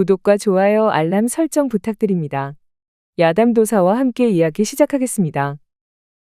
구독과 좋아요, 알람 설정 부탁드립니다. 야담도사와 함께 이야기 시작하겠습니다.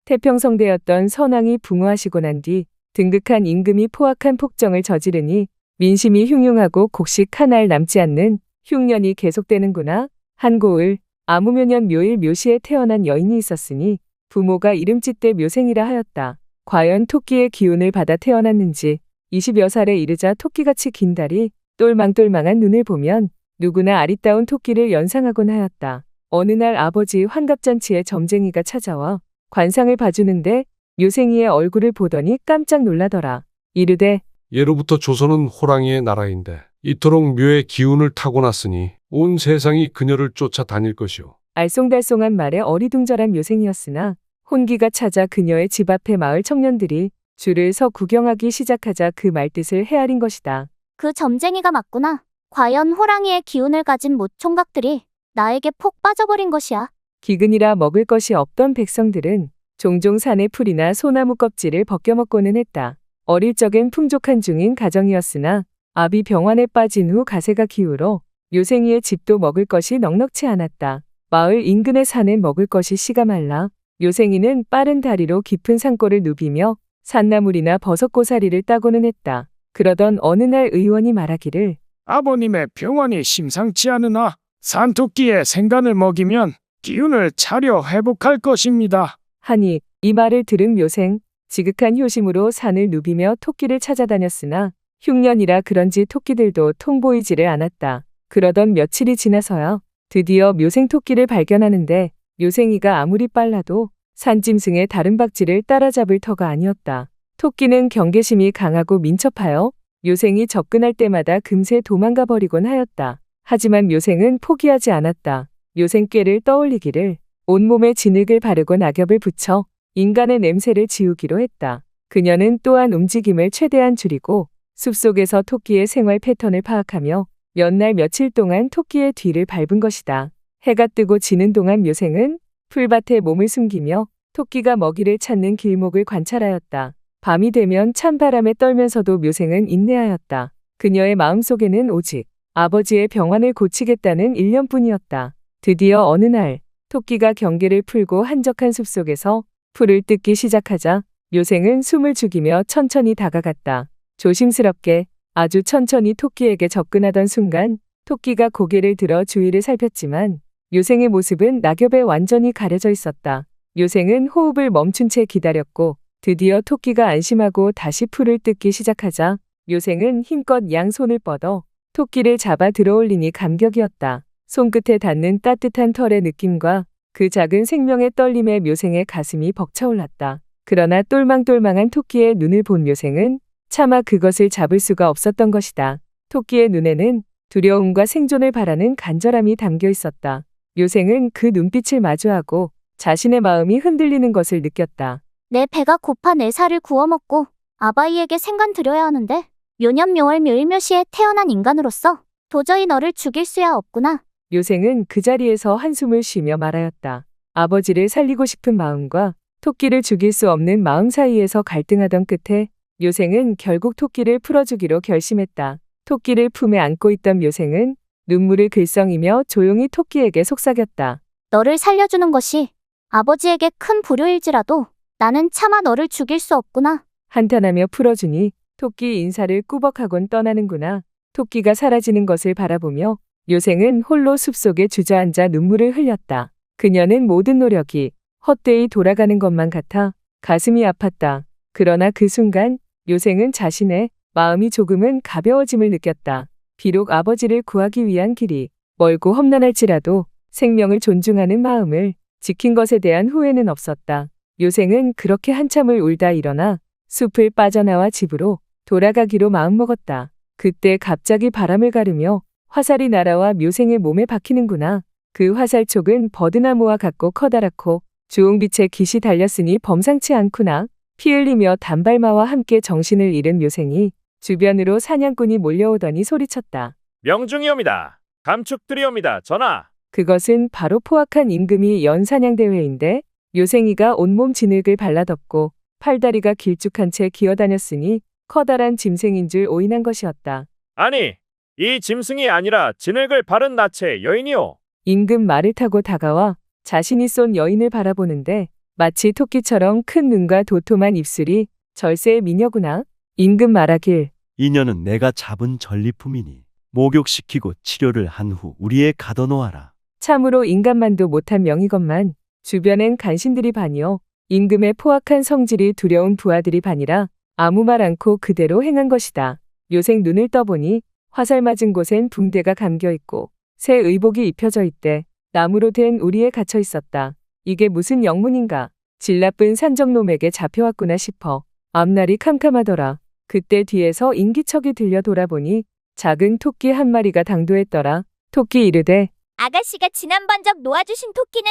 태평성대였던 선왕이 붕어하시고 난 뒤 등극한 임금이 포악한 폭정을 저지르니 민심이 흉흉하고 곡식 하나를 남지 않는 흉년이 계속되는구나. 한고을 아무묘년 묘일 묘시에 태어난 여인이 있었으니 부모가 이름짓대 묘생이라 하였다. 과연 토끼의 기운을 받아 태어났는지 20여 살에 이르자 토끼같이 긴 다리, 똘망똘망한 눈을 보면 누구나 아리따운 토끼를 연상하곤 하였다. 어느 날 아버지 환갑잔치에 점쟁이가 찾아와 관상을 봐주는데 묘생이의 얼굴을 보더니 깜짝 놀라더라. 이르되 예로부터 조선은 호랑이의 나라인데 이토록 묘의 기운을 타고났으니 온 세상이 그녀를 쫓아다닐 것이오. 알쏭달쏭한 말에 어리둥절한 묘생이었으나 혼기가 찾아 그녀의 집 앞에 마을 청년들이 줄을 서 구경하기 시작하자 그 말뜻을 헤아린 것이다. 그 점쟁이가 맞구나. 과연 호랑이의 기운을 가진 모총각들이 나에게 폭 빠져버린 것이야. 기근이라 먹을 것이 없던 백성들은 종종 산의 풀이나 소나무 껍질을 벗겨 먹고는 했다. 어릴 적엔 풍족한 중인 가정이었으나 압이 병환에 빠진 후 가세가 기울어 묘생이의 집도 먹을 것이 넉넉치 않았다. 마을 인근의 산은 먹을 것이 씨가 말라 묘생이는 빠른 다리로 깊은 산골을 누비며 산나물이나 버섯고사리를 따고는 했다. 그러던 어느 날 의원이 말하기를 아버님의 병원이 심상치 않으나 산토끼의 생간을 먹이면 기운을 차려 회복할 것입니다. 하니 이 말을 들은 묘생 지극한 효심으로 산을 누비며 토끼를 찾아다녔으나 흉년이라 그런지 토끼들도 통보이지를 않았다. 그러던 며칠이 지나서야 드디어 묘생 토끼를 발견하는데 묘생이가 아무리 빨라도 산짐승의 다른 박쥐를 따라잡을 터가 아니었다. 토끼는 경계심이 강하고 민첩하여 묘생이 접근할 때마다 금세 도망가 버리곤 하였다. 하지만 묘생은 포기하지 않았다. 묘생 꾀를 떠올리기를 온몸에 진흙을 바르고 낙엽을 붙여 인간의 냄새를 지우기로 했다. 그녀는 또한 움직임을 최대한 줄이고 숲속에서 토끼의 생활 패턴을 파악하며 몇 날 며칠 동안 토끼의 뒤를 밟은 것이다. 해가 뜨고 지는 동안 묘생은 풀밭에 몸을 숨기며 토끼가 먹이를 찾는 길목을 관찰하였다. 밤이 되면 찬바람에 떨면서도 묘생은 인내하였다. 그녀의 마음속에는 오직 아버지의 병환을 고치겠다는 일념뿐이었다. 드디어 어느 날 토끼가 경계를 풀고 한적한 숲속에서 풀을 뜯기 시작하자 묘생은 숨을 죽이며 천천히 다가갔다. 조심스럽게 아주 천천히 토끼에게 접근하던 순간 토끼가 고개를 들어 주위를 살폈지만 묘생의 모습은 낙엽에 완전히 가려져 있었다. 묘생은 호흡을 멈춘 채 기다렸고 드디어 토끼가 안심하고 다시 풀을 뜯기 시작하자 묘생은 힘껏 양손을 뻗어 토끼를 잡아 들어올리니 감격이었다. 손끝에 닿는 따뜻한 털의 느낌과 그 작은 생명의 떨림에 묘생의 가슴이 벅차올랐다. 그러나 똘망똘망한 토끼의 눈을 본 묘생은 차마 그것을 잡을 수가 없었던 것이다. 토끼의 눈에는 두려움과 생존을 바라는 간절함이 담겨 있었다. 묘생은 그 눈빛을 마주하고 자신의 마음이 흔들리는 것을 느꼈다. 내 배가 고파 내 살을 구워 먹고 아바이에게 생간 드려야 하는데 묘년 묘월 묘일묘시에 태어난 인간으로서 도저히 너를 죽일 수야 없구나. 묘생은 그 자리에서 한숨을 쉬며 말하였다. 아버지를 살리고 싶은 마음과 토끼를 죽일 수 없는 마음 사이에서 갈등하던 끝에 묘생은 결국 토끼를 풀어주기로 결심했다. 토끼를 품에 안고 있던 묘생은 눈물을 글썽이며 조용히 토끼에게 속삭였다. 너를 살려주는 것이 아버지에게 큰 불효일지라도 나는 차마 너를 죽일 수 없구나. 한탄하며 풀어주니 토끼 인사를 꾸벅하곤 떠나는구나. 토끼가 사라지는 것을 바라보며 묘생은 홀로 숲속에 주저앉아 눈물을 흘렸다. 그녀는 모든 노력이 헛되이 돌아가는 것만 같아 가슴이 아팠다. 그러나 그 순간 묘생은 자신의 마음이 조금은 가벼워짐을 느꼈다. 비록 아버지를 구하기 위한 길이 멀고 험난할지라도 생명을 존중하는 마음을 지킨 것에 대한 후회는 없었다. 묘생은 그렇게 한참을 울다 일어나 숲을 빠져나와 집으로 돌아가기로 마음먹었다. 그때 갑자기 바람을 가르며 화살이 날아와 묘생의 몸에 박히는구나. 그 화살촉은 버드나무와 같고 커다랗고 주홍빛의 깃이 달렸으니 범상치 않구나. 피 흘리며 단발마와 함께 정신을 잃은 묘생이 주변으로 사냥꾼이 몰려오더니 소리쳤다. 명중이옵니다. 감축드리옵니다. 전하. 그것은 바로 포악한 임금이 연 사냥대회인데 묘생이가 온몸 진흙을 발라덮고 팔다리가 길쭉한 채 기어다녔으니 커다란 짐승인 줄 오인한 것이었다. 아니, 이 짐승이 아니라 진흙을 바른 나체 여인이오. 임금 말을 타고 다가와 자신이 쏜 여인을 바라보는데 마치 토끼처럼 큰 눈과 도톰한 입술이 절세의 미녀구나. 임금 말하길 이녀는 내가 잡은 전리품이니 목욕시키고 치료를 한 후 우리에 가둬놓아라. 참으로 인간만도 못한 명이건만 주변엔 간신들이 반이요. 임금의 포악한 성질이 두려운 부하들이 반이라 아무 말 않고 그대로 행한 것이다. 묘생 눈을 떠보니 화살 맞은 곳엔 붕대가 감겨 있고 새 의복이 입혀져 있대. 나무로 된 우리에 갇혀 있었다. 이게 무슨 영문인가? 질 나쁜 산적놈에게 잡혀왔구나 싶어. 앞날이 캄캄하더라. 그때 뒤에서 인기척이 들려 돌아보니 작은 토끼 한 마리가 당도했더라. 토끼 이르되 아가씨가 지난번적 놓아주신 토끼는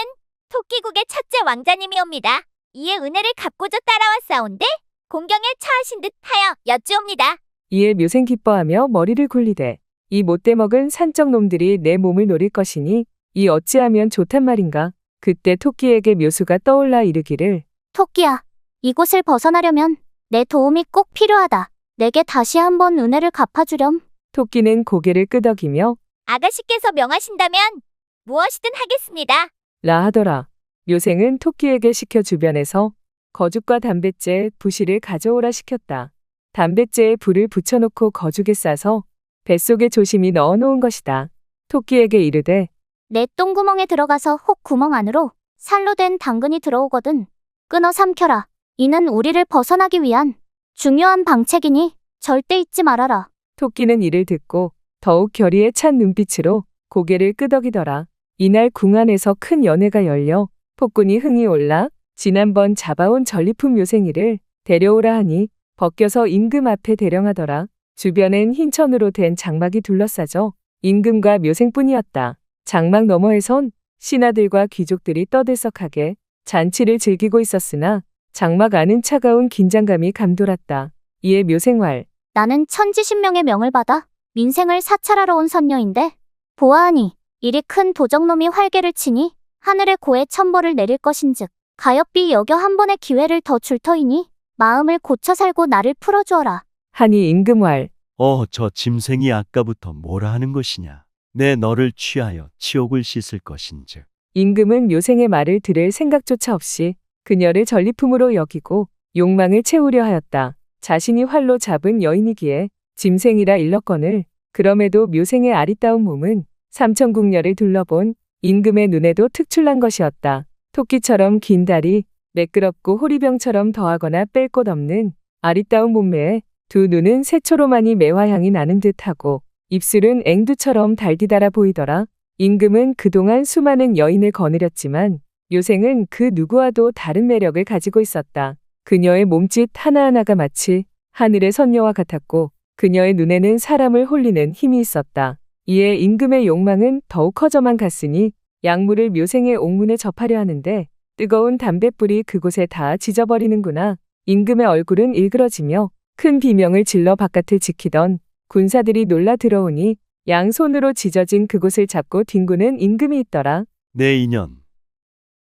토끼국의 첫째 왕자님이옵니다. 이에 은혜를 갚고자 따라왔사온데 공경에 처하신 듯 하여 여쭈옵니다. 이에 묘생 기뻐하며 머리를 굴리되 이 못돼 먹은 산적 놈들이 내 몸을 노릴 것이니 이 어찌하면 좋단 말인가. 그때 토끼에게 묘수가 떠올라 이르기를 토끼야, 이곳을 벗어나려면 내 도움이 꼭 필요하다. 내게 다시 한번 은혜를 갚아주렴. 토끼는 고개를 끄덕이며 아가씨께서 명하신다면 무엇이든 하겠습니다. 라 하더라. 묘생은 토끼에게 시켜 주변에서 거죽과 담뱃재, 부시를 가져오라 시켰다. 담뱃재에 불을 붙여놓고 거죽에 싸서 뱃속에 조심히 넣어놓은 것이다. 토끼에게 이르되 내 똥구멍에 들어가서 혹 구멍 안으로 살로 된 당근이 들어오거든 끊어 삼켜라. 이는 우리를 벗어나기 위한 중요한 방책이니 절대 잊지 말아라. 토끼는 이를 듣고 더욱 결의에 찬 눈빛으로 고개를 끄덕이더라. 이날 궁 안에서 큰 연회가 열려 폭군이 흥이 올라 지난번 잡아온 전리품 묘생이를 데려오라 하니 벗겨서 임금 앞에 대령하더라. 주변엔 흰 천으로 된 장막이 둘러싸져 임금과 묘생뿐이었다. 장막 너머에선 신하들과 귀족들이 떠들썩하게 잔치를 즐기고 있었으나 장막 안은 차가운 긴장감이 감돌았다. 이에 묘생활 나는 천지신명의 명을 받아 민생을 사찰하러 온 선녀인데 보아하니 이리 큰 도적놈이 활개를 치니 하늘의 고에 천벌을 내릴 것인즉 가엾비 여겨 한 번의 기회를 더 줄 터이니 마음을 고쳐 살고 나를 풀어주어라. 하니 임금활 저 짐승이 아까부터 뭐라 하는 것이냐. 내 너를 취하여 치욕을 씻을 것인즉. 임금은 묘생의 말을 들을 생각조차 없이 그녀를 전리품으로 여기고 욕망을 채우려 하였다. 자신이 활로 잡은 여인이기에 짐승이라 일렀거늘 그럼에도 묘생의 아리따운 몸은 삼천궁녀를 둘러본 임금의 눈에도 특출난 것이었다. 토끼처럼 긴 다리, 매끄럽고 호리병처럼 더하거나 뺄 곳 없는 아리따운 몸매에 두 눈은 새초로만이 매화향이 나는 듯하고 입술은 앵두처럼 달디달아 보이더라. 임금은 그동안 수많은 여인을 거느렸지만 묘생은 그 누구와도 다른 매력을 가지고 있었다. 그녀의 몸짓 하나하나가 마치 하늘의 선녀와 같았고 그녀의 눈에는 사람을 홀리는 힘이 있었다. 이에 임금의 욕망은 더욱 커져만 갔으니 약물을 묘생의 옥문에 접하려 하는데 뜨거운 담뱃불이 그곳에 다 지져버리는구나. 임금의 얼굴은 일그러지며 큰 비명을 질러 바깥을 지키던 군사들이 놀라 들어오니 양손으로 지져진 그곳을 잡고 뒹구는 임금이 있더라. 내 인연.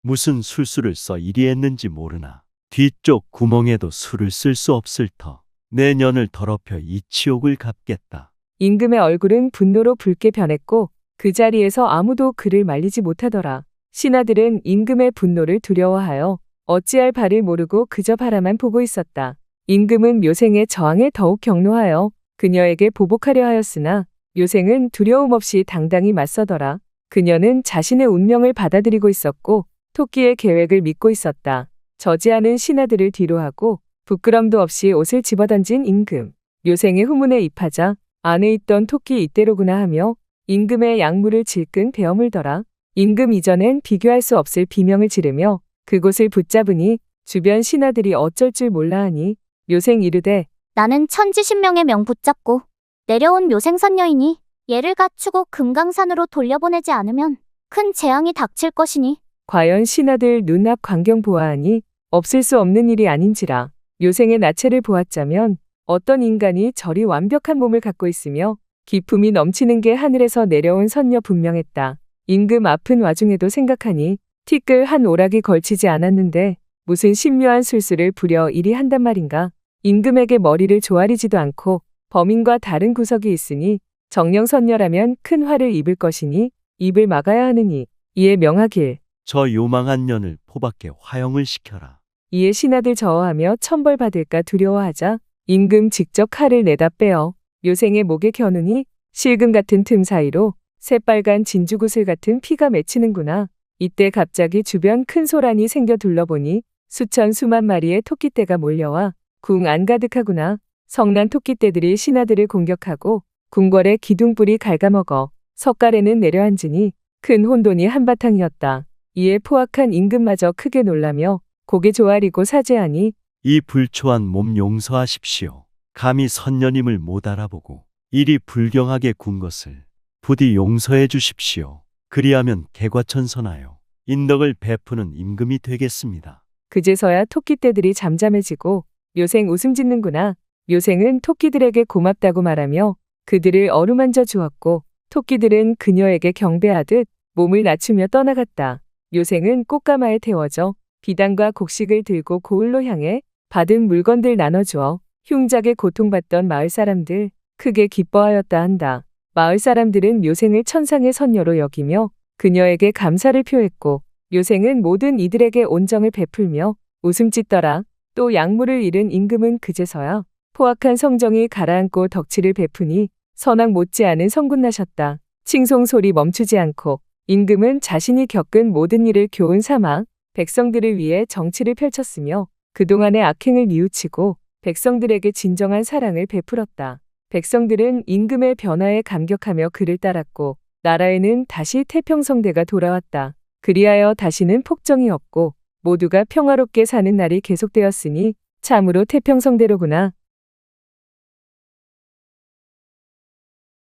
무슨 술수를 써 이리 했는지 모르나. 뒤쪽 구멍에도 술을 쓸 수 없을 터. 내 년을 더럽혀 이 치욕을 갚겠다. 임금의 얼굴은 분노로 붉게 변했고 그 자리에서 아무도 그를 말리지 못하더라. 신하들은 임금의 분노를 두려워하여 어찌할 바를 모르고 그저 바라만 보고 있었다. 임금은 묘생의 저항에 더욱 격노하여 그녀에게 보복하려 하였으나 묘생은 두려움 없이 당당히 맞서더라. 그녀는 자신의 운명을 받아들이고 있었고 토끼의 계획을 믿고 있었다. 저지하는 신하들을 뒤로하고 부끄럼도 없이 옷을 집어던진 임금. 묘생의 후문에 입하자 안에 있던 토끼 이때로구나 하며 임금의 약물을 질끈 베어물더라. 임금 이전엔 비교할 수 없을 비명을 지르며 그곳을 붙잡으니 주변 신하들이 어쩔 줄 몰라 하니 묘생 이르되 나는 천지신명의 명 붙잡고 내려온 묘생선녀이니 얘를 갖추고 금강산으로 돌려보내지 않으면 큰 재앙이 닥칠 것이니 과연 신하들 눈앞 광경 보아하니 없을 수 없는 일이 아닌지라. 묘생의 나체를 보았자면 어떤 인간이 저리 완벽한 몸을 갖고 있으며 기품이 넘치는 게 하늘에서 내려온 선녀 분명했다. 임금 아픈 와중에도 생각하니 티끌 한 오락이 걸치지 않았는데 무슨 신묘한 술수를 부려 이리 한단 말인가. 임금에게 머리를 조아리지도 않고 범인과 다른 구석이 있으니 정령 선녀라면 큰 화를 입을 것이니 입을 막아야 하느니 이에 명하길. 저 요망한 년을 포밖에 화형을 시켜라. 이에 신하들 저어하며 천벌받을까 두려워하자 임금 직접 칼을 내다 빼어 묘생의 목에 겨누니 실금 같은 틈 사이로 새빨간 진주구슬 같은 피가 맺히는구나. 이때 갑자기 주변 큰 소란이 생겨 둘러보니 수천 수만 마리의 토끼떼가 몰려와 궁 안 가득하구나. 성난 토끼떼들이 신하들을 공격하고 궁궐의 기둥불이 갉아먹어 석가래는 내려앉으니 큰 혼돈이 한바탕이었다. 이에 포악한 임금마저 크게 놀라며 고개 조아리고 사죄하니 이 불초한 몸 용서하십시오. 감히 선녀님을 못 알아보고 이리 불경하게 군 것을 부디 용서해 주십시오. 그리하면 개과천선하여 인덕을 베푸는 임금이 되겠습니다. 그제서야 토끼떼들이 잠잠해지고 묘생 웃음 짓는구나. 묘생은 토끼들에게 고맙다고 말하며 그들을 어루만져 주었고 토끼들은 그녀에게 경배하듯 몸을 낮추며 떠나갔다. 묘생은 꽃가마에 태워져 비단과 곡식을 들고 고을로 향해 받은 물건들 나눠주어 흉작에 고통받던 마을 사람들 크게 기뻐하였다 한다. 마을 사람들은 묘생을 천상의 선녀로 여기며 그녀에게 감사를 표했고 묘생은 모든 이들에게 온정을 베풀며 웃음 짓더라. 또 약물을 잃은 임금은 그제서야 포악한 성정이 가라앉고 덕치를 베푸니 선악 못지않은 성군나셨다. 칭송 소리 멈추지 않고 임금은 자신이 겪은 모든 일을 교훈 삼아 백성들을 위해 정치를 펼쳤으며 그동안의 악행을 뉘우치고 백성들에게 진정한 사랑을 베풀었다. 백성들은 임금의 변화에 감격하며 그를 따랐고 나라에는 다시 태평성대가 돌아왔다. 그리하여 다시는 폭정이 없고 모두가 평화롭게 사는 날이 계속되었으니 참으로 태평성대로구나.